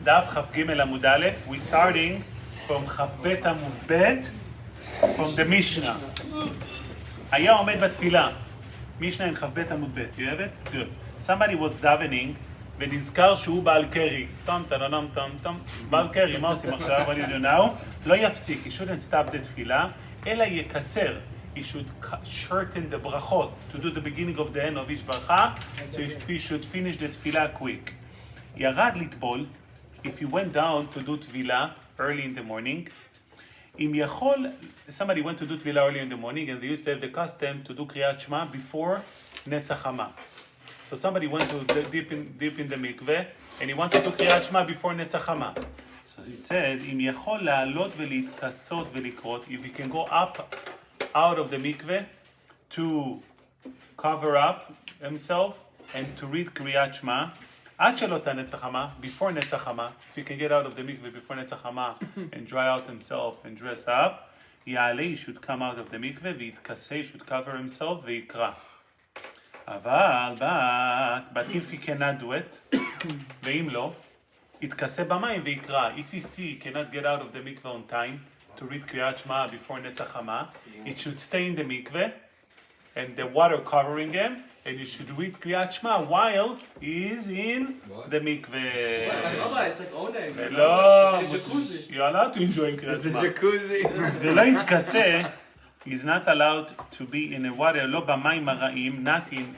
דף כ"ג עמוד א', we're starting from כ"ב עמוד ב', from the Mishnah. היה עומד בתפילה. Mishnah in כ"ב עמוד ב', you have it? Good. Somebody was davening, ונזכר שהוא בעל קרי. טום, טום, טום, טום. בעל קרי, מה עושים עכשיו? What do you do now? לא יפסיק, he shouldn't stop the תפילה, אלא יקצר. He should shorten the berachot to do the beginning of the end of each bracha, so he should finish the tefillah quick. ירד לטבול, if he went down to do tefillah early in the morning, אם יכול, somebody went to do tefillah early in the morning and they used to have the custom to do קריאת שמע before נצח חמה. So somebody went to deep in the mikveh and he wants to do קריאת שמע before נצח חמה. So it says, אם יכול לעלות ולהתכסות ולקרות, if he can go up out of the mikveh to cover up himself and to read קריאת שמע, עד שלא תנצח חמה, before נצח חמה, if he can get out of the mikveh before נצח חמה and dry out himself and dress up, יעלה, he should come out of the mikveh, ויתכסה, he should cover himself, ויקרא. אבל, but if he cannot do it, ואם לא, יתכסה במים ויקרא. If you see he cannot get out of the mikveh on time to read קריאת שמע before נצח חמה, it should stay in the mikveh and the water covering him, and you should read קריאת שמע while he is in the mikveh. It's like Onen. לא, It's a jacuzzi. you're allowed to enjoy קריאת It's a שמע. jacuzzi. ולא יתכסה, he's not allowed to be in a water, לא במים הרעים, not in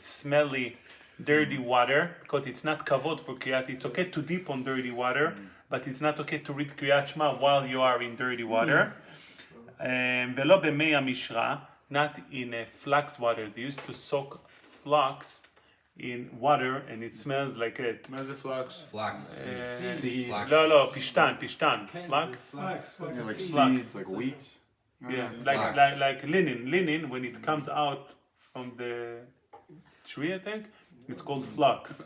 smelly, dirty water, because it's not kavod for קריאת, it's okay to dip on dirty water, but it's not okay to read קריאת שמע while you are in dirty water. ולא במי המשרה, not in a flax water. They used to soak flax in water and it smells like it. מה זה פלאקס? Flax. Seed. לא, פשטן. Flax. Like Flax. seeds, like wheat. Yeah, Flax. like linen when it comes out from the tree, I think. It's called flux.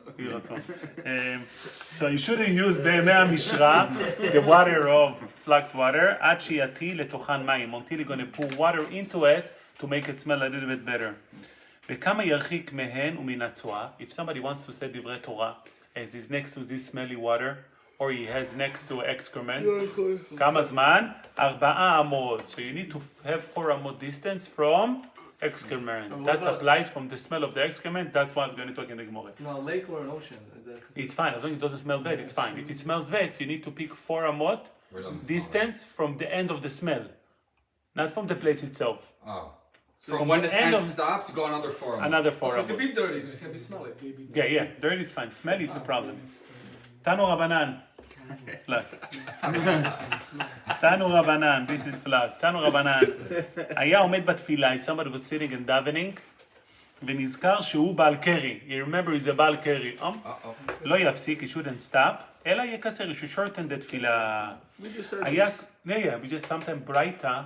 So you shouldn't use בימי המשרה, the water of flax water, עד שיטיל לתוכן מים, until you're going to pour water into it to make it smell a little bit better. וכמה ירחיק מהן ומן הצואה, if somebody wants to say דברי תורה, as he's next to this smelly water, or he has next to excrement, כמה זמן? 4 אמות. So you need to have 4 אמות distance from excrement. That applies from the smell of the excrement. That's what I'm going to talk in the Gemara. No, a lake or an ocean. Is that, It's fine, as long as it doesn't smell bad, it's fine. If it smells bad, you need to pick 4 amot Where it doesn't smell distance from the end of the smell, not from the place itself. Oh. From From when the this end end of- stops, you go another 4. Another 4 so it can amot. be dirty, it just can't be smelly. Yeah, dirty it's fine. Smelly it's a problem. Tanu Rabanan. Flux. Tanu Rabanan, this is flux. Tanu Rabanan. היה עומד בתפילה, if somebody was sitting and davening, ונזכר שהוא בעל קרי. You remember he's a בעל קרי. לא יפסיק, he shouldn't stop, אלא יקצר, he should shorten the תפילה. We just said היה, this. we just sometimes ברייתא,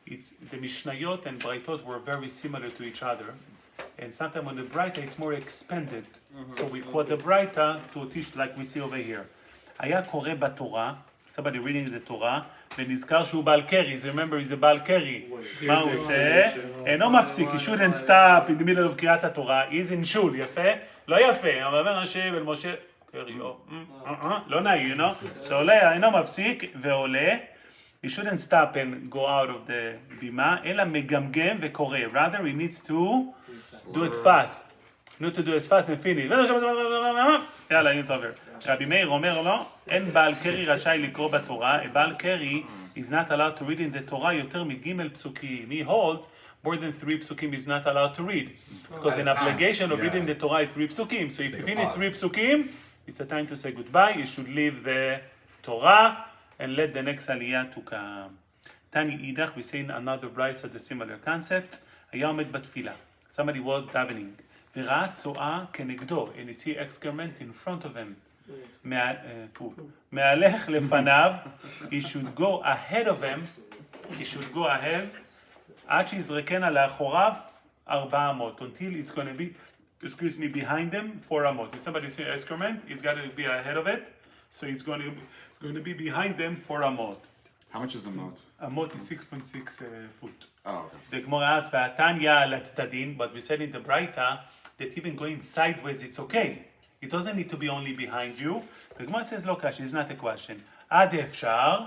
the משניות and ברייתות were very similar to each other. And sometimes when the ברייתא it's more expanded. So we quote the ברייתא to teach like we see over here. היה קורא בתורה, somebody reading the תורה, ונזכר שהוא בעל קרי, so remember he's a בעל קרי. מה הוא עושה? אינו מפסיק, he shouldn't stop in the middle of קריאת התורה, he's in shul, יפה? לא יפה, אבל אומר השם אל משה, קרי, לא נעים, you know? So עולה, אינו מפסיק ועולה, he shouldn't stop and go out of the בימה, אלא מגמגם וקורא, rather he needs to do it fast. Need to do it fast and finish. יאללה, you over. רבי מאיר אומר לו, אין בעל קרי רשאי לקרוא בתורה, בעל קרי is not allowed to read in the Torah יותר מג' פסוקים. He holds more than 3 psukim is not allowed to read. Because an obligation of reading the Torah is 3 psukim. So if you finish 3 psukim, it's a time to say goodbye. You should leave the Torah and let the next aliyah to come. Tani idach, we say in another brayso the similar concept. היה עומד בתפילה. Somebody was davening. וראה צואה כנגדו, and you see excrement in front of him. מהלך לפניו, he should go ahead of him, עד שיזרקנה לאחוריו 4 אמות, until it's going to be, behind them 4 אמות. If somebody sees excrement, it's got to be ahead of it, so it's going to be behind them 4 אמות. How much is the moat? אמות is 6.6 foot. Oh, okay. The Gemara asks, והתניא לצדדים, but we said in the Braita, that even going sideways it's okay. It doesn't need to be only behind you. The Gemara says, לא קשה, it's not a question. עד אפשר,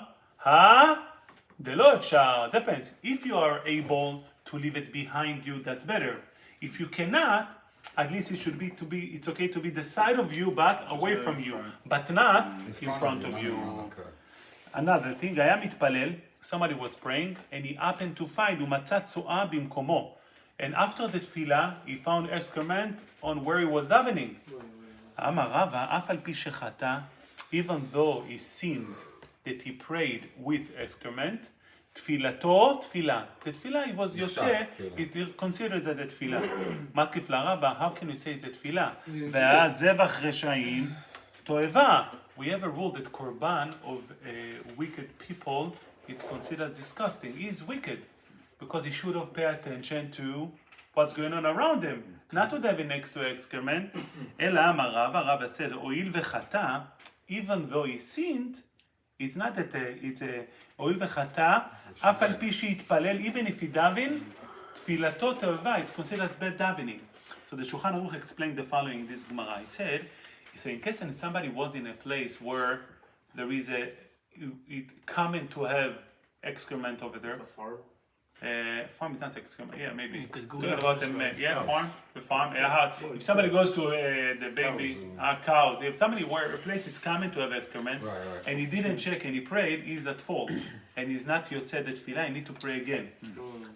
דלא אפשר, depends. If you are able to leave it behind you, that's better. If you cannot, at least it should be it's okay to be the side of you, but away from you, but not in front of you. Another thing, היה מתפלל, somebody was praying, and he happened to find, הוא מצא צואה במקומו. And after the tefillah, he found excrement on where he was davening. אמר רבא, אף על פי שחטא, even though he sinned that he prayed with excrement, תפילתו תפילה. The tefillah he was יוצא, it considered that תפילה. מתקיף לרבא, how can you say זה תפילה? והזבח רשעים תועבה. We have a rule that korban of wicked people, it's considered disgusting. He is wicked because he should have paid attention to what's going on around him, not to daven next to excrement. אלא אמר רבא, רבא said, הואיל וחטא, even though he sinned, it's not that it's a הואיל וחטא, אף על פי שהתפלל, even if he daven, תפילתו תועבה, it's considered as bad davening. So the Shulchan Aruch explained the following in this Gemara. He said, so in case somebody was in a place where there is it common to have excrement over there. A farm? Farm is not excrement. Yeah, maybe. You could go Talking there. about them. Yeah, farm. The farm. Yeah, if somebody goes to the baby cows, if somebody where a place it's common to have excrement, and he didn't check and he prayed, he's at fault, and he's not yotzei the tefillah. He need to pray again.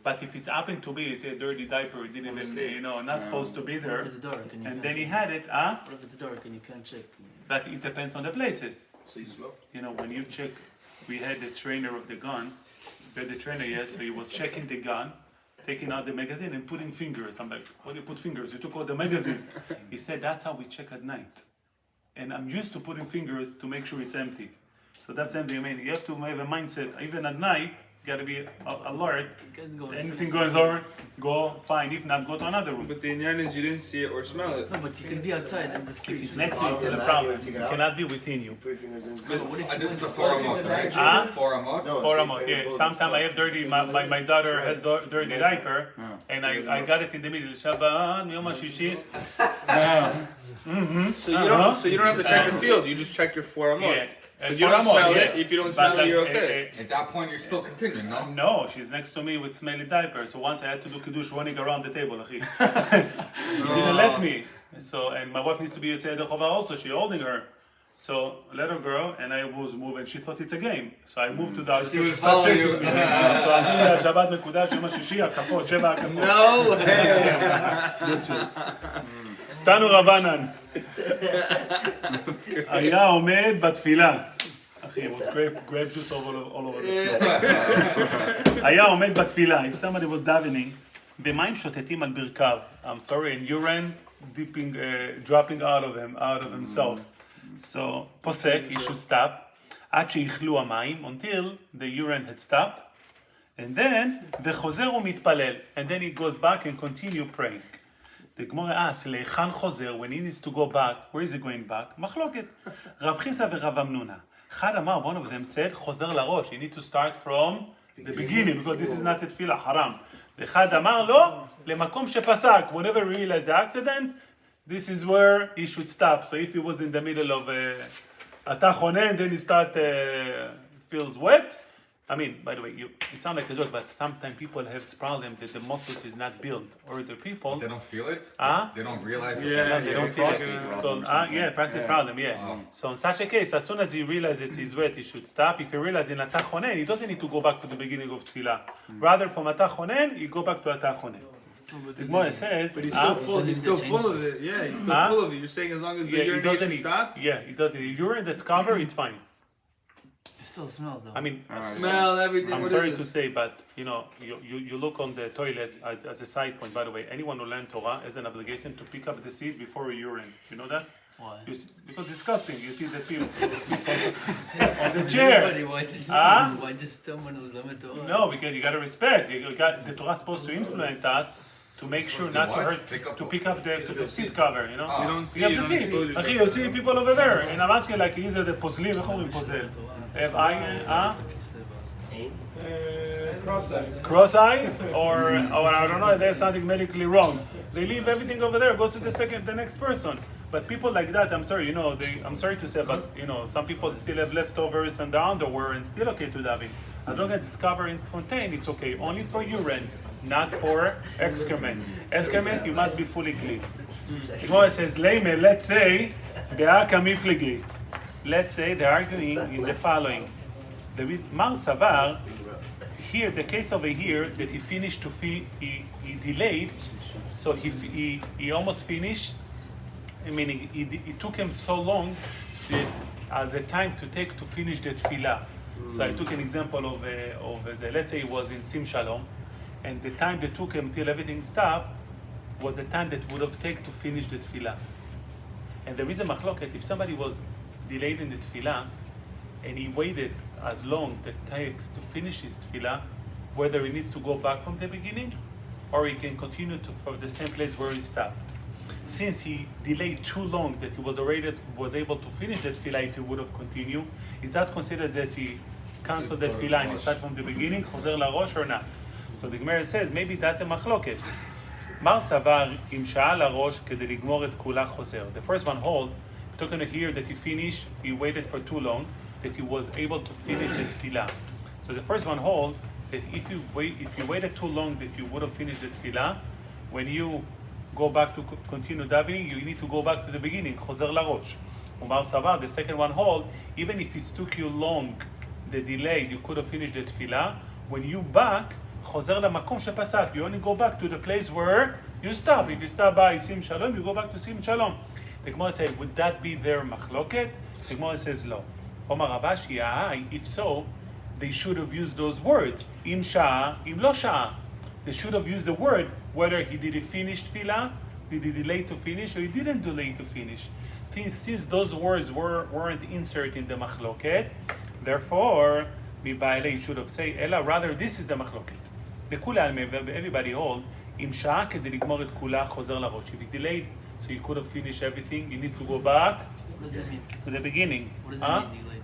But if it's happened to be a dirty diaper, it didn't even, not supposed to be What there, if it's dark and you and can't then he check? had it, What if it's dark and you can't check? but it depends on the places. So you smell? When you check, we had the trainer of the gun, so he was checking the gun, taking out the magazine and putting fingers. I'm like, what do you put fingers? You took out the magazine. He said, that's how we check at night. And I'm used to putting fingers to make sure it's empty. So that's empty. I mean, you have to have a mindset, even at night, you gotta be alert. Anything goes on, go fine. If not, go to another room. But the inyan is you didn't see it or smell it. No, but you could be outside in the If street. it's next to you, it's a problem. It cannot be within you. Put your fingers in. But what if you This is a went- 4 month, right? Huh? 4 month? No, For it's a month, yeah. Sometimes I have dirty, my daughter has dirty diaper, and I got it in the middle. Shabbat, Yom HaShishi. So you don't have to check the field. You just check your 4 month. Yeah. Because you don't smell it. If you don't smell it, you're okay. At that point, you're still continuing, no? No, she's next to me with smelly diaper. So once I had to do kiddush running around the table, she didn't let me. So, and my wife needs to be at Seder Chova also. She's holding her. So let her go, and I was moving. She thought it's a game. So I moved to the other. She was started following chasing you. me. So I did Shabbat מקודש, יום השישי, הקפות, 7 הקפות. No way. תנו רבנן. היה עומד בתפילה. אחי, it was grape juice all over the floor. היה עומד בתפילה. If somebody was davening, במים שוטטים על ברכיו. I'm sorry, and urine dropping out of himself. So, פוסק, he should stop. עד שיכלו המים, until the urine had stopped. And then, וחוזר ומתפלל. And then he goes back and continue praying. The Gemara asks, להיכן חוזר, when he needs to go back, where is he going back? מחלוקת. רב חיסא ורב אמנונה. אחד אמר, one of them said, חוזר לראש. You need to start from the beginning, because this is not a תפילה, חרם. ואחד אמר, לא, למקום שפסק. Whenever he realized the accident, this is where he should stop. So if he was in the middle of אתה חונן, then he feels wet. I mean, by the way, it sounds like a joke, but sometimes people have this problem that the muscles is not built, or the people. They don't feel it? Huh? They don't realize it? Yeah, They don't feel it. prostate It's called, prostate problem, yeah. Wow. So in such a case, as soon as he realizes he's wet, he should stop. If he realizes in Atah Chonen, he doesn't need to go back to the beginning of Tefillah. Rather, from Atah Chonen, he go back to Atah Chonen. The Gemara says, But he's still full. He's still full of it. Yeah, he's still full of it. You're saying as long as the urination stopped? Yeah, it doesn't. The urine that's covered, it's fine. It still smells though. I mean, Smell everything. I'm What sorry is to this? say, but you look on the toilets as a side point. By the way, anyone who learns Torah has an obligation to pick up the seat before you urine. You know that? Why? Because it's disgusting. You see the people on the chair. Everybody, why just someone who's limited to No, because you gotta respect. The Torah is supposed to influence us to make sure not to hurt, to pick up the seat cover. You know. You don't see You it. have You the don't seat. expose yourself. אחי, you see people over there, and I'm asking like, is it the poslim? איך אומרים פוזל? Have cross eyes, or I don't know, if there's something medically wrong. They leave everything over there, goes to the next person. But people like that, I'm sorry, I'm sorry to say, but some people still have leftovers and the underwear and still okay to daven. As long as it's covered in fontaine, it's okay. Only for urine, not for excrement. Excrement, you must be fully clean. The Gemara says, Leime, let's say, let's say they're arguing in the following. There is Mar Savar, here, the case over here, that he finished he delayed, so he almost finished, meaning it took him so long as a time to take to finish the tefillah. So I took an example of let's say it was in Sim Shalom, and the time that took him till everything stopped was the time that would have taken to finish the tefillah. And there is a machloket, if somebody was delayed in the tefillah, and he waited as long that takes to finish his tefillah, whether he needs to go back from the beginning, or he can continue for the same place where he stopped. Since he delayed too long that he was able to finish that tefillah if he would have continued, it's just considered that he canceled that tefillah and he started from the beginning, chozer larosh or not. So the Gemara says, maybe that's a machloket. Mar savar im sha'a larosh kedei ligmor et kula chozer. The first one hold, we're talking here that he waited for too long, that he was able to finish the tefillah. So the first one hold, that if you waited too long that you would have finished the tefillah, when you go back to continue davening, you need to go back to the beginning, chozer larosh. Umar savar, the second one hold, even if it took you long, the delay, you could have finished the tefillah, when you back, chozer lamakom shepasak, you only go back to the place where you stop. If you stop by Sim Shalom, you go back to Sim Shalom. The Gemara said, would that be their machloket? The Gemara says, no. Omar Ravashi, if so, they should have used those words. Im sha'a, im lo sha'a. They should have used the word, whether he did finish tefillah, did he delay to finish, or he didn't delay to finish. Since those words weren't inserted in the machloket, therefore, you should have said, Ella, rather this is the machloket. The kula, everybody hold, im sha'a kedei ligmor et kula chozer larosh. If he delayed, so he could have finished everything, he needs to go back What does that mean? to the beginning. What does that mean, delayed?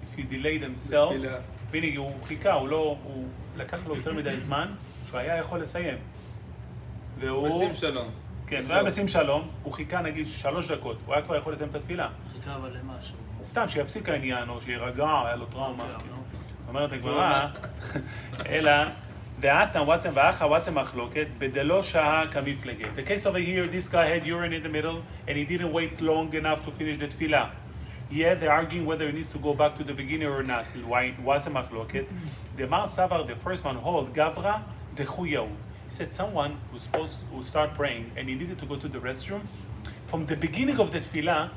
If you delayed himself, meaning הוא חיכה, הוא לקח לו יותר מדי זמן, שהוא היה יכול לסיים. והוא... בשים שלום. כן, הוא היה בשים שלום, הוא חיכה נגיד 3 דקות, הוא היה כבר יכול לסיים את התפילה. חיכה אבל למשהו. סתם, שיפסיק העניין, או שירגע, היה לו טראומה. אוקיי, אומרת הגמרא, אלא, דעתם וואצם ואחה וואצם מחלוקת, בדלו שעה כמפלגה. The case over here, this guy had urine in the middle, and he didn't wait long enough to finish the tefillah. Yeah, they're arguing whether he needs to go back to the beginning or not. Why? What's a machloket? The Mar Savar, the first one, hold Gavra dechuyahu. He said someone who's supposed to start praying and he needed to go to the restroom. From the beginning of the tefillah,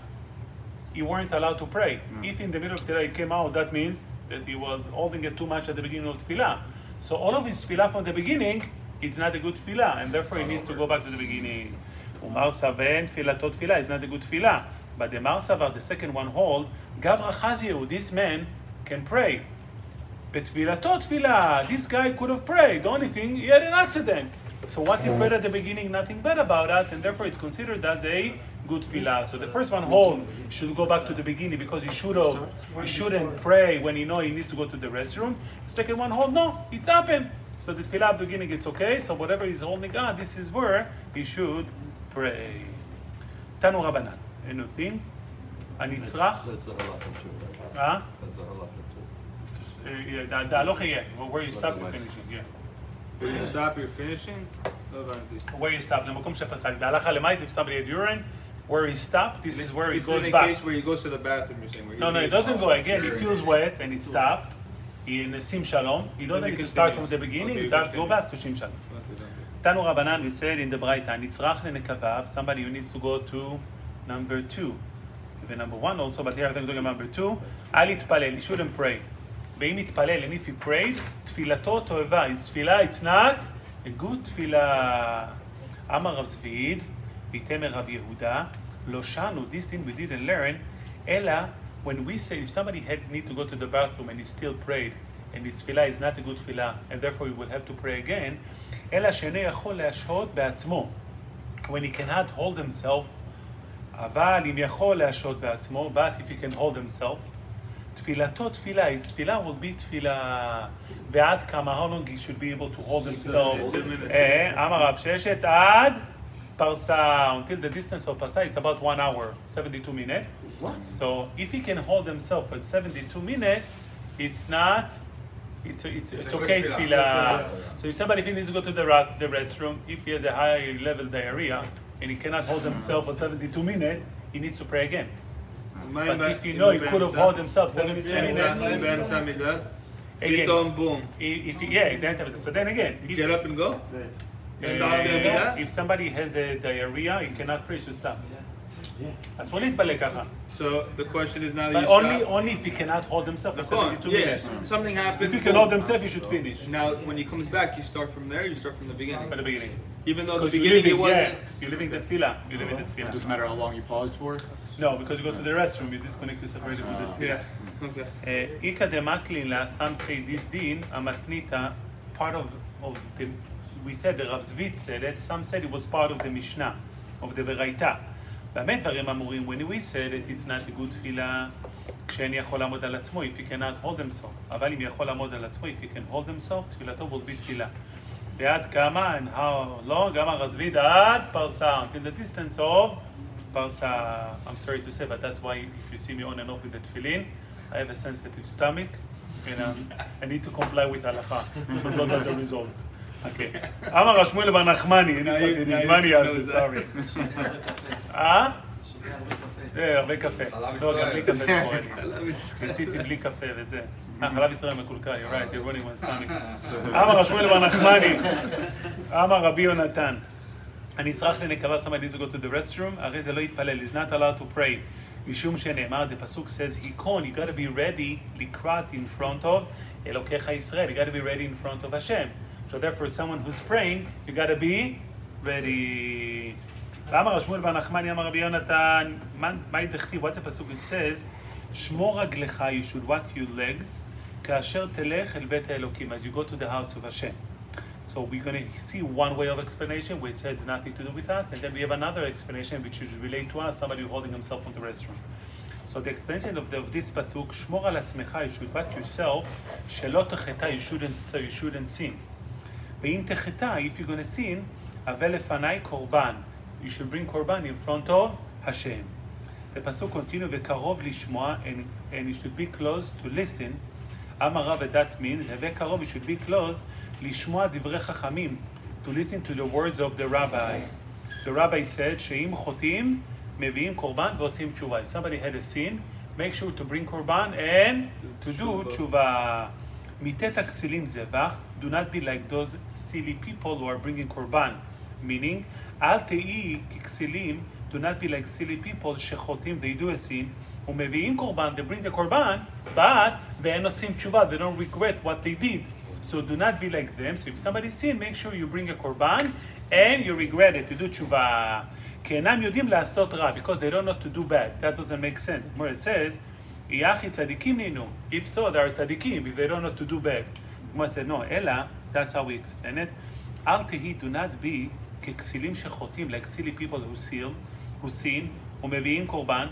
he weren't allowed to pray. If in the middle of tefillah he came out, that means that he was holding it too much at the beginning of tefillah. So all of his tefillah from the beginning, it's not a good tefillah, and therefore he needs to go back to the beginning. Umar Saven tfilatot tefillah is not a good tefillah. But the Mar Savar, the second one hold, Gavra Chaziu, this man can pray. Betfilatot tefillah, this guy could have prayed. The only thing, he had an accident. So what he prayed at the beginning, nothing bad about that, and therefore it's considered as a good tefillah. So the first one hold should go back to the beginning because he shouldn't pray when he know he needs to go to the restroom. The second one hold, no, it happened. So the tefillah at the beginning, it's okay. So whatever he's holding on, this is where he should pray. Tanu Rabbanan. Anything? הנצרך? That's the halacha too, right? Huh? That's the halacha too. The halacha, yeah. Where you stop, you're finishing, yeah. When you stop, you're finishing? לא הבנתי. Where you stop, למקום שפסק. The halacha למais, if somebody had urine, where he stopped, this is where he This goes is in back. case where he goes to the bathroom, you're saying. Where No, it doesn't go again. He feels wet and it stopped. In a Sim Shalom, he doesn't Then need he to start from continues. the beginning, Okay, he does continue. go back to Sim Shalom. Tanu Rabbanan, we said in the Braita, נצרך לנקביו, somebody who needs to go to number 2. Even number 1 also, but here I'm talking about number 2. אל יתפלל, he shouldn't pray. ואם יתפלל, and if he prayed, תפילתו תועבה. His תפילה, it's not a good תפילה. אמר רב צביעיד, ויתמר רב יהודה, לא שנו, this thing we didn't learn, אלא when we say if somebody need to go to the bathroom and he still prayed, and his תפילה is not a good תפילה, and therefore he will have to pray again, אלא שאינו יכול להשהות בעצמו. When he cannot hold himself, אבל אם יכול להשהות בעצמו, but if he can hold himself, תפילתו תפילה, his תפילה will be תפילה. ועד כמה, how long he should be able to hold himself? 2 minutes. אמר רב ששת עד parsa, until the distance of parsa, it's about 1 hour, 72 minutes. What? So if he can hold himself for 72 minutes, it's not, it's a okay good tefillah. tefillah. So if somebody needs to go to the restroom, if he has a high level diarrhea and he cannot hold himself for 72 minutes, he needs to pray again. But if you know he could have held himself 72 minutes, again, boom. so then again, if, Get up and go. if somebody has a diarrhea, he cannot pray, he should stop. Yeah. אז בוא נתפלא ככה. So the question is now that But you only, stop. only if he cannot hold himself for 72 Yeah, minutes. something happens. If he can hold himself, he should finish Now, when he comes back, you start from there. You start from the beginning. at the beginning. Even though the Because you're beginning it living, wasn't. you're living the tefillah. You're living the It tefillah. doesn't matter how long you paused for. No, because you go to the restroom, you disconnect, you separate it from the tefillah. Yeah. Okay. Ika demaklila, some say this din, amatnita, part of the, we said the Rav Zvit said it, some said it was part of the Mishnah, of the Veraita. באמת דברים אמורים, when we said it, it's not a good תפילה, כשאין יכול לעמוד על עצמו, if he cannot hold himself. אבל אם יכול לעמוד על עצמו, if he can hold himself, תפילתו will be תפילה. ועד כמה, and how long, גם הרב זביד עד פרסה, until the distance of פרסה. I'm sorry to say, but that's why if you see me on and off with the tefillin, I have a sensitive stomach, and I need to comply with halacha. So those are the results. Okay. אמר שמואל בר נחמני, זמן יעשה, sorry. הרבה קפה. לא, גם בלי קפה זה קורה לי. ניסיתי בלי קפה וזה. חלב ישראל מקולקל, you're right, you're running one stomach. אמר שמואל בר נחמני, אמר רבי יונתן, הנצרך לנקבה, somebody needs to go to the restroom, הרי זה לא יתפלל, he's not allowed to pray. משום שנאמר, the pasuk says, היכון, you gotta be ready לקראת in front of אלוקיך ישראל, you gotta be ready in front of Hashem. So therefore, someone who's praying, you gotta be ready. אמר שמואל בר נחמני, אמר רבי יונתן, מה ידכתיב? What's the pasuk? It says, שמור רגליך, you should watch your legs, כאשר תלך אל בית האלוקים, as you go to the house of Hashem. So we're going to see one way of explanation, which has nothing to do with us, and then we have another explanation which is relate to us, somebody holding himself in the restroom. So the explanation of this pasuk, שמור על עצמך, you should watch yourself, שלא תחטא, you shouldn't sin. ואם תחטא, if you're going to sin, אבל לפני קורבן, you should bring קורבן in front of Hashem. The pasuk continue, וקרוב לשמוע, and you should be close to listen. אמר רב, that means, הווה קרוב, you should be close, לשמוע דברי חכמים, to listen to the words of the rabbi. The rabbi said, שאם חוטאים, מביאים קורבן ועושים תשובה. If somebody had a sin, make sure to bring קורבן and to do תשובה. מיתת הכסילים זבח, do not be like those silly people who are bringing קורבן. Meaning, אל תהי ככסילים, do not be like silly people שחוטאים, they do a sin, ומביאים קורבן, they bring the קורבן, but ואין עושים תשובה, they don't regret what they did. So do not be like them. So if somebody sin, make sure you bring a korban and you regret it. You do tshuva. כי אינם יודעים לעשות רע, because they don't know to do bad. That doesn't make sense. Where it says, יחי צדיקים נינו. If so, they are tzadikim, if they don't know to do bad. Gemara said, no, אלא, that's how we explain it. אל תהי, do not be, ככסילים שחוטאים, like silly people who sin, ומביאים קורבן,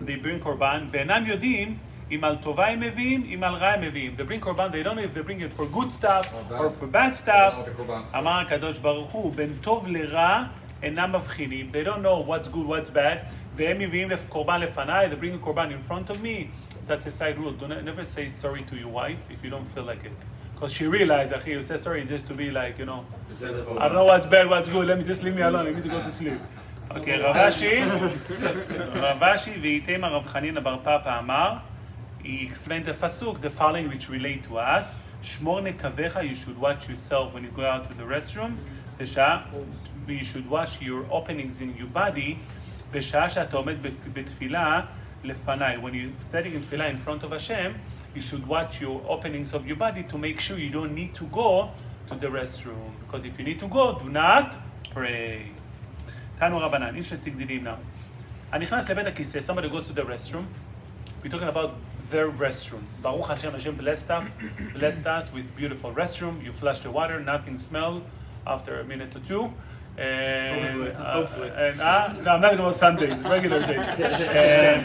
they bring קורבן, ואינם יודעים, אם על טובה הם מביאים, אם על רע הם מביאים. They bring קורבן, they don't know if they bring it for good stuff or for bad stuff. אמר הקדוש ברוך הוא, בין טוב לרע אינם מבחינים. They don't know what's good, what's bad. והם מביאים קורבן לפניי, they bring a קורבן in front of me. That's a side rule. Never say sorry to your wife if you don't feel like it. Because she realized, אחי, you say sorry just to be like, you know, I don't know what's bad, what's good, let me just leave me alone, I need to go to sleep. Okay, רבשי, ואיתם הרב חנינא בר פפא אמר, he explained the pasuk, the following which relate to us. שמור נקביך, you should watch yourself when you go out to the restroom. בשעה, you should watch your openings in your body. בשעה שאתה עומד בתפילה לפניי. When you're standing in תפילה in front of Hashem, you should watch your openings of your body to make sure you don't need to go to the restroom. Because if you need to go, do not pray. תנו רבנן, interesting דינים now. הנכנס לבית הכיסא, somebody goes to the restroom. We're talking about their restroom. Baruch Hashem, Hashem blessed us with beautiful restroom. You flush the water, nothing smell after a minute or two. And no, I'm not talking about Sundays, regular days. And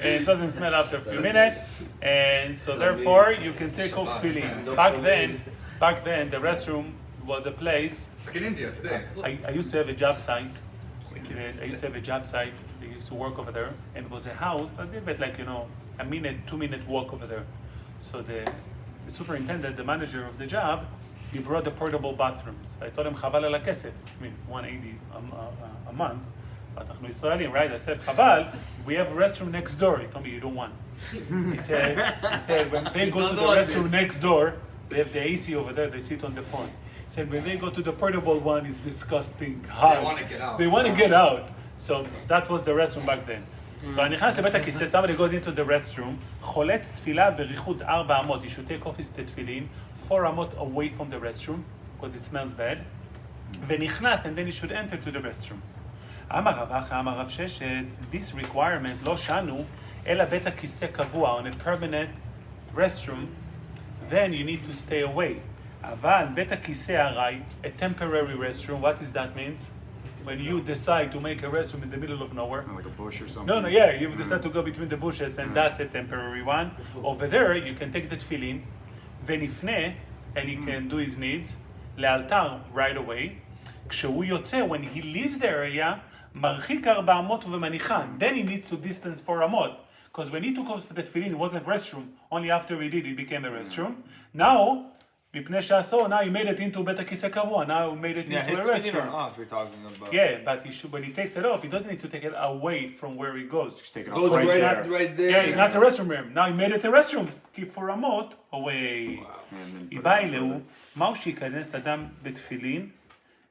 it doesn't smell after a few minutes. And so therefore, you can take off feeling. Back then, the restroom was a place. It's like in India today. I used to have a job site. I used to have a job site. I used to work over there, and it was a house that did it like, you know, a minute, 2-minute walk over there. So the superintendent, the manager of the job, he brought the portable bathrooms. I told him, חבל על הכסף. I mean, it's 180 a month. But אנחנו ישראלים, right? I said, חבל, we have a restroom next door. He told me, you don't want. He said, when they go to the restroom next door, they have the AC over there, they sit on the phone. He said, when they go to the portable one, it's disgusting, hot. They want to get out. They want to get out. So that was the restroom back then. So אני נכנס לבית הכיסא, somebody goes into the restroom, חולץ תפילה בריחוד 4 אמות. He should take off his תפילין 4 אמות away from the restroom, because it smells bad. ונכנס, and then he should enter to the restroom. אמר רב אחא, אמר רב ששת, this requirement לא שנו, אלא בית הכיסא קבוע, on a permanent restroom, then you need to stay away. אבל בית הכיסא הרי, a temporary restroom, what does that mean? When you decide to make a restroom in the middle of nowhere. Like a bush or something? No, yeah, you decide to go between the bushes, and that's a temporary one. Over there, you can take the tefillin, ונפנה, and he can do his needs, לאלתר, right away. כשהוא יוצא, when he leaves the area, מרחיק 4 אמות ומניחן. Then he needs to distance 4 אמות. Because when he took off the tefillin, it wasn't restroom. Only after he did, it became a restroom. Now, מפני שעשו, now he made it into בית הכיסא קבוע. Now he made it into his a tefillin are restroom. off, we're talking about. Yeah, but he should, when he takes it off, he doesn't need to take it away from where he goes. Just take it Goes off right, there. right there. Yeah, it's not a restroom room. Now he made it a restroom. Keep 4 אמות away. And היא then באה אלוהו, מהו שייכנס אדם בתפילין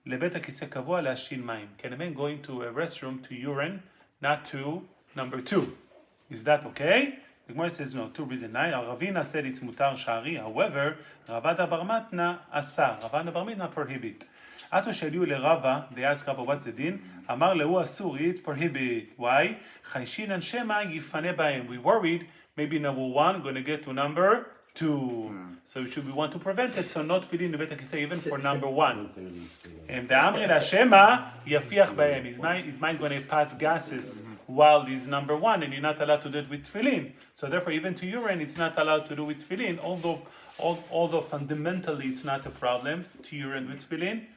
לבית הכיסא קבוע להשיל מים. Can a man go into a restroom to urine, not to number 2? Is that okay? The Gemara says no. 2 reasons. Ravina said it's mutar shari. However, Ravada bar matna asar. Ravana bar mitna prohibit. Ato shaliu leRava, they ask Rava, what's the din? Amar lehu asur, it's prohibit. Why? Chayshin and Shema yifane bahem. We worried maybe number 1 going to get to number 2. So we want to prevent it. So not filling the beit hakiseh even for number 1. And the amri la Shema yafiach bahem. His mind going to pass gases while he's number 1, and you're not allowed to do it with tefillin. So therefore, even to urine, it's not allowed to do with tefillin, although fundamentally it's not a problem to urine with tefillin.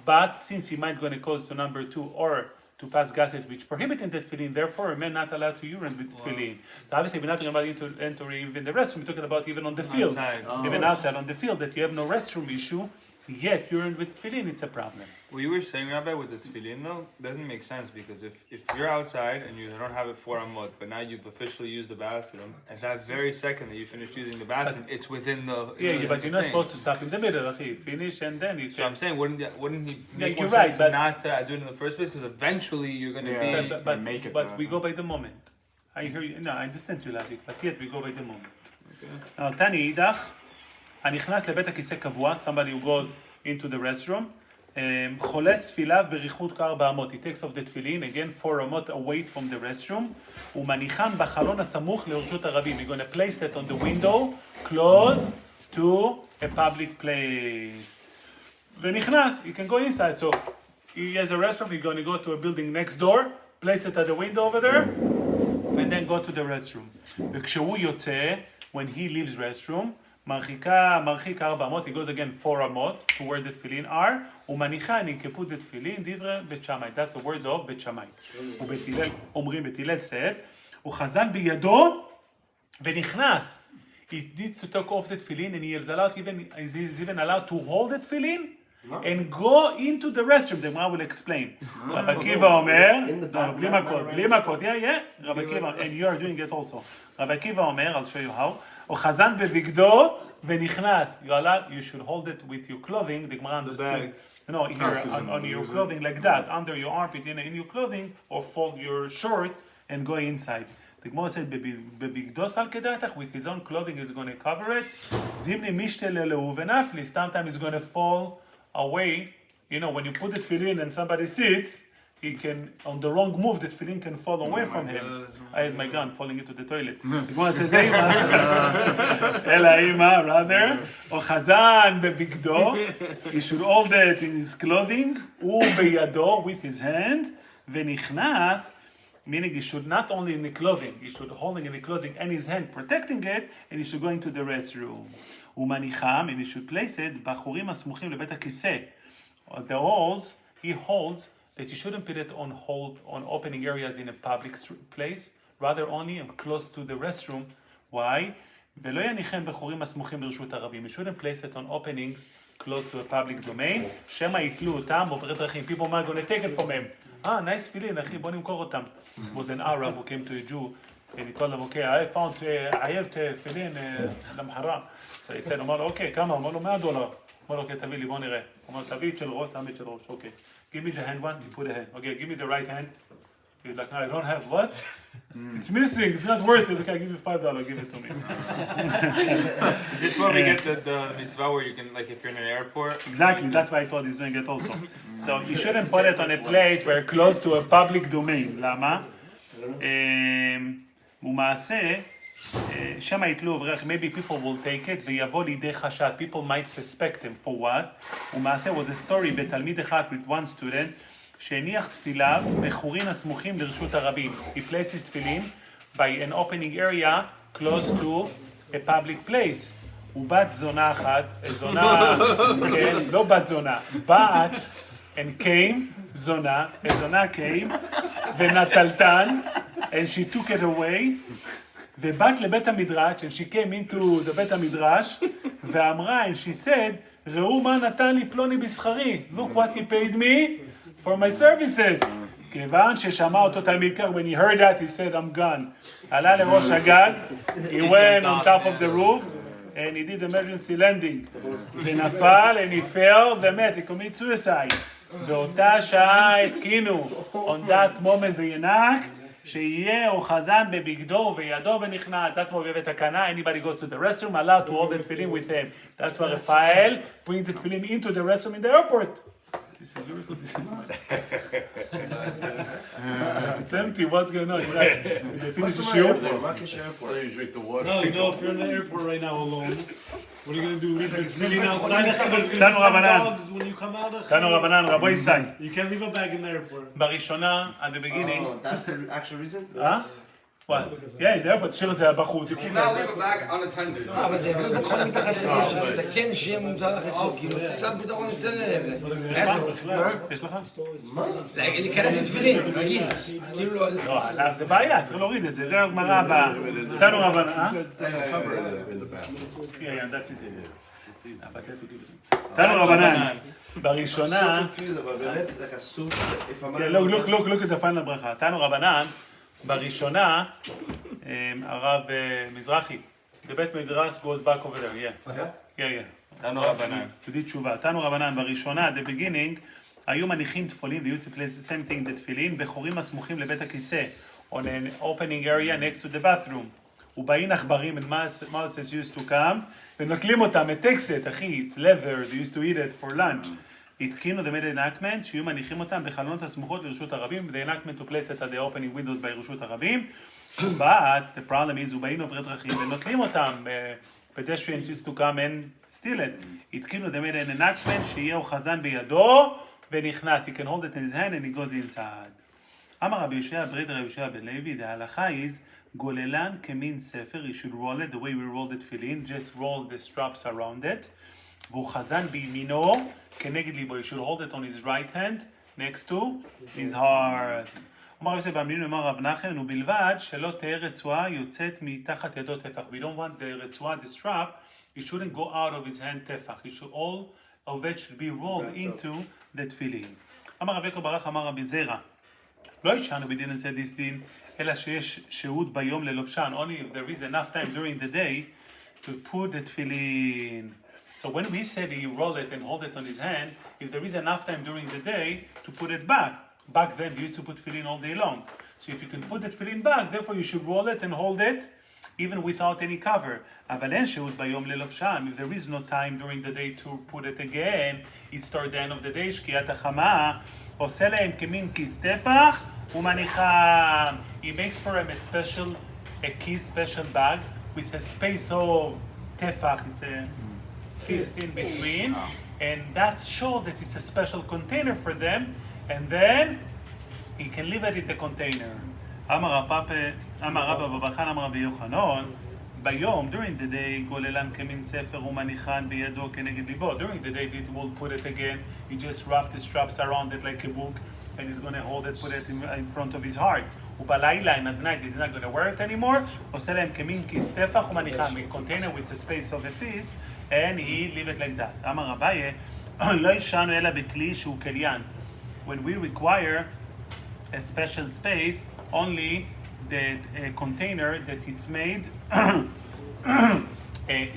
But since he might going to cause to number 2 or to pass gases which prohibiting the tefillin, therefore a man not allowed to urine with tefillin. So obviously we're not talking about entering even the restroom, we're talking about even on the field. Even outside on the field, that you have no restroom issue, yet urine with tefillin, it's a problem. What you were saying, Rabbi, with the tefillin, though, doesn't make sense, because if you're outside and you don't have it 4 amot, but now you've officially used the bathroom, and that very second that you finish using the bathroom, it's within the... Yeah, but you're not supposed to stop in the middle, finish and then you can... So I'm saying, wouldn't he make you're more right, sense but- not to do it in the first place? Because eventually you're going to Yeah. be... Make it but that. we go by the moment. I hear you, no, I understand your logic, but yet we go by the moment. Now, Tani אידך, הנכנס לבית הכיסא קבוע, somebody who goes into the restroom, חולץ תפיליו בריחוד 4 אמות. He takes off the tefillin, again 4 אמות away from the restroom, ומניחם בחלון הסמוך לרשות הרבים. You're going to place that on the window, close to a public place. ונכנס, you can go inside. So he has a restroom, you're going to go to a building next door, place it at the window over there, and then go to the restroom. וכשהוא יוצא, when he leaves restroom, מרחיק 4 אמות, he goes again 4 אמות to where the tefillin are, ומניחה ננקפו the tefillin, דברי בית שמאי. That's the words of בית שמאי. ובית אומרים, בית הלל said, הוא חזן בידו ונכנס. He needs to take off the tefillin, and he is even allowed to hold the tefillin and go into the restroom. The Gemara will explain. רב עקיבא אומר, בלי מכות, רב עקיבא, and you are doing it also. רב עקיבא אומר, I'll show you how, הוא חזן בבגדו ונכנס. You should hold it with your clothing. The Gemara understood. No, here on your clothing like that, under your armpit, in your clothing, or fold your short and go inside. The Gemara said, בבגדו סל כדאתך, with his own clothing is going to cover it. זימני משתלה להו ונפלי, sometimes it's going to fall away. You know, when you put the tefillin and somebody sits, he can, on the wrong move, the tefillin can fall away from him. I had my gun falling into the toilet. The Gemara says, אלא אימא, rather, או חזן בבגדו, he should hold it in his clothing, ובידו, with his hand, ונכנס, Meaning he should not only in the clothing, he should holding in the clothing and his hand protecting it, and he should go into the restroom. ומניחם, and he should place it, בחורים הסמוכים לבית הכיסא. The walls, he holds that you shouldn't put it on opening areas in a public place, rather only close to the restroom. Why? ולא יניחם בחורים הסמוכים ברשות הרבים. You shouldn't place it on openings close to a public domain. שמא יתלו אותם בעוברי דרכים. People might gonna take it from him. Nice תפילין, אחי, בוא נמכור אותם. It was an Arab who came to a Jew and he told him, okay, I have תפילין למחרם. So he said, אמר לו, okay, כמה? אמר לו, $100. אמר לו, okay, תביא לי, בוא נראה. אמר לו, תביא את של ראש, תביא את של ראש, okay. Give me the hand one, you put a hand. Okay, give me the right hand. He's like, no, I don't have what? It's missing, it's not worth it. Okay, I give you $5, give it to me. Is this where we get the mitzvah where you can, like, if you're in an airport? Exactly, that's why I thought he's doing it also. So you shouldn't put it on a place where close to a public domain. למה? ומעשה, שמא יתלו אברך, maybe people will take it, ויבוא לידי חשד. People might suspect him for what? ומעשה was a story בתלמיד אחד with one student, שהניח תפילה בחורין הסמוכים לרשות הרבים. He placed his tefillin by an opening area close to a public place. ובת זונה אחת, זונה, כן, לא בת זונה, בת, and came, זונה, הזונה came, ונטלתן, and she took it away, ובת לבית המדרש, and she came into the בית המדרש, ואמרה, and she said, ראו מה נתן לי פלוני בשכרי. Look what he paid me for my services. כיוון ששמע אותו תלמיד כך, when he heard that, he said, I'm gone. עלה לראש הגג, he went on top of the roof, and he did emergency landing. ונפל, and he fell, ומת, he committed suicide. באותה שעה התקינו, on that moment they enact, שיהיה או חזן בבגדו ובידו בנכנעת. That's why we have a takana. Anybody goes to the restroom, allowed to hold the tefillin with him. That's why Rafael brings the tefillin into the restroom in the airport. This is beautiful. This is mine. It's empty. What's going on? They finish the shiur. No, you know, if you're in the airport right now alone, what are you going to do? Leave the tefillin outside? There's going to Tanu be Rabbanan. dogs when you come out. תנו רבנן, רבו ישי. You can't leave a bag in the airport. בראשונה, at the beginning. Oh, that's the actual reason? What? Yeah, in the airport, תשאיר את זה בחוץ. You cannot leave a bag unattended. אבל זה הביא לבית חולים מתחת לגשר, אתה כן שיהיה מותר לחיסון, כאילו, קצת ביטחון ניתן לזה. יש לך? להיכנס עם תפילין, רגיל. כאילו לא... לא, זה בעיה, צריך להוריד את זה. זה הגמרא הבאה. תנו רבנן, Yeah, that's it. תנו רבנן, בראשונה... look at the final ברכה. תנו רבנן, בראשונה, הרב מזרחי, the בית מדרש goes back over there, yeah. תנו רבנן. תודי תשובה. תנו רבנן, בראשונה, the beginning, היו מניחים תפילין, they used to place the same thing, the תפילין, בחורים הסמוכים לבית הכיסא, on an opening area next to the bathroom. ובאים עכברים, and Moses used to come, ונוטלים אותם, it takes it, אחי, it's leather, they used to eat it for lunch. התקינו the made enactment, שיהיו מניחים אותם בחלונות הסמוכות לרשות הרבים, the enactment to place it at the opening windows ברשות הרבים, but the problem is, ובאים עוברי דרכים, ונוטלים אותם, pedestrians used to come and steal it. התקינו the made enactment, שיהיה חזן בידו, ונכנס, he can hold it in his hand and he goes inside. אמר רבי יושע בריד רבי יושע בן לוי, the halacha is, גוללן כמין ספר, you should roll it the way we roll the tefillin, just roll the straps around it, והוא חזן בימינו, כנגד ליבו, you should hold it on his right hand, next to his heart. אמר יוסף באמרין, אמר רב נחמן, ובלבד שלא תהיה רצועה יוצאת מתחת ידו טפח. We don't want the רצועה, the strap, it shouldn't go out of his hand טפח. It should, all of it should be rolled into the tefillin. אמר רב יקר ברח, אמר רבי זרע, לא ישנו בדין הזה this דין, אלא שיש שהות ביום ללובשן, only if there is enough time during the day to put the tefillin. So when we say that you roll it and hold it on his hand, if there is enough time during the day to put it back then you used to put tefillin all day long. So if you can put the tefillin back, therefore you should roll it and hold it even without any cover. אבל אין שהות ביום ללובשן, if there is no time during the day to put it again, it's toward the end of the day, שקיעת החמה, עושה להם כמין כיס טפח ומניחם. He makes for him a key special bag with a space of טפח, it's a fist in between, and that's show that it's a special container for them, and then he can leave it in the container. אמר רבא בברכה אמר רבי יוחנן, ביום, during the day, גוללן כמין ספר ומניחן בידו כנגד ליבו. During the day, it will put it again. He just wrapped the straps around it like a book, and he's going to hold it, put it in front of his heart. ובלילה, in at night, he's not going to wear it anymore. עושה להם כמין כיס טפח ומניחן, a container with the space of a piece, and he leave it like that. אמר רביי, לא ישנו אלא בכלי שהוא כליין. When we require a special space, only the container that it's made, a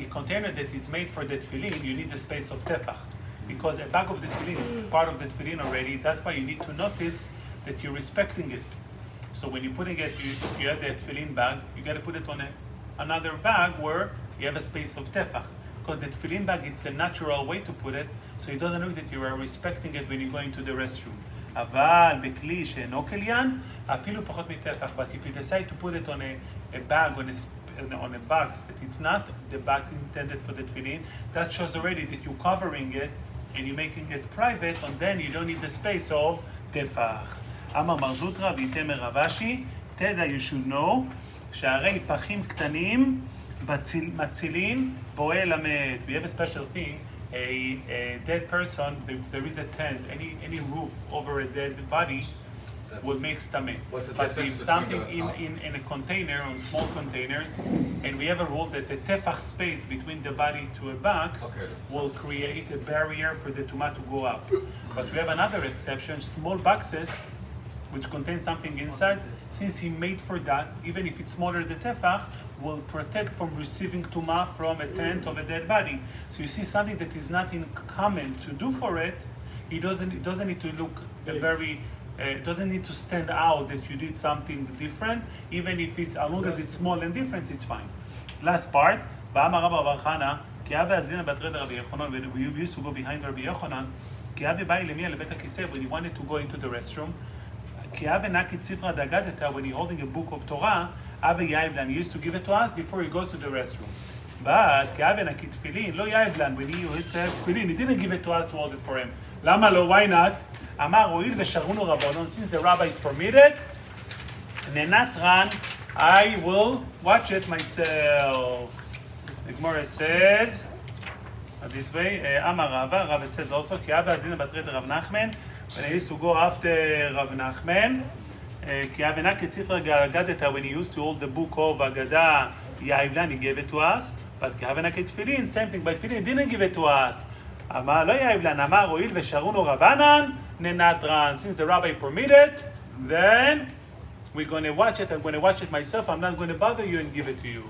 container that is made for the tefillin, you need the space of tefach. Because a bag of the tefillin is part of the tefillin already, that's why you need to notice that you're respecting it. So when you're putting it, you have the tefillin bag, you got to put it on another bag where you have a space of tefach. Because the tefillin bag, it's a natural way to put it, so it doesn't look that you are respecting it when you go into the restroom. אבל בכלי שאינו כליין, אפילו פחות מטפח. But if you decide to put it on a bag, on a box, that it's not the box intended for the tefillin, that shows already that you're covering it and you're making it private, and then you don't need the space of טפח. אמר מר זוטרא ויתמר רבשי, תדע, you should know, שהרי פחים קטנים מצילין פועל המת. We have a special thing. A dead person, there is a tent, any roof over a dead body would make stomach. What's the But difference if something between in a container, on small containers, and we have a rule that the tefach space between the body to a box will create a barrier for the tumah to go up. But we have another exception, small boxes which contain something inside, since he made for that, even if it's smaller, the tefach will protect from receiving tumah from a tent of a dead body. So you see something that is not in common to do for it, it doesn't need to look it doesn't need to stand out that you did something different, even if it's, as long as it's small and different, it's fine. Last part, ואמר רבא בר חנא, כי אבי אזרינא בת רדא רבי יוחנן, when we used to go behind Rabbi Yochanan, כי אבי בא למיה לבית הכיסא, when he wanted to go into the restroom, כי אבי נקית ספרא דאגדתא, when he holding a book of Torah, אבי יאיב לן, he used to give it to us before he goes to the restroom. But כי אבי נקית תפילין, לא יאיב לן, when he used to have תפילין, he didn't give it to us to hold it for him. למה לא? Why not? אמר הואיל ושרונו רבנן, since the rabbis permitted, ננטרן, I will watch it myself. The Gemara says, this way, אמר רבא, Rava says also, כי אבי אזרינא בת רדא רב נחמן, when I used to go after Rav Nachman, כי אבי נקית ספרא דאגדתא, when he used to hold the book of Agada, יאיב לן, he gave it to us, but כי אבי נקית תפילין, same thing, but תפילין didn't give it to us. אמר לא יאיב לן, אמר הואיל ושרונו רבנן, ננטרן, since the rabbi permitted, then we're going to watch it, I'm going to watch it myself, I'm not going to bother you and give it to you.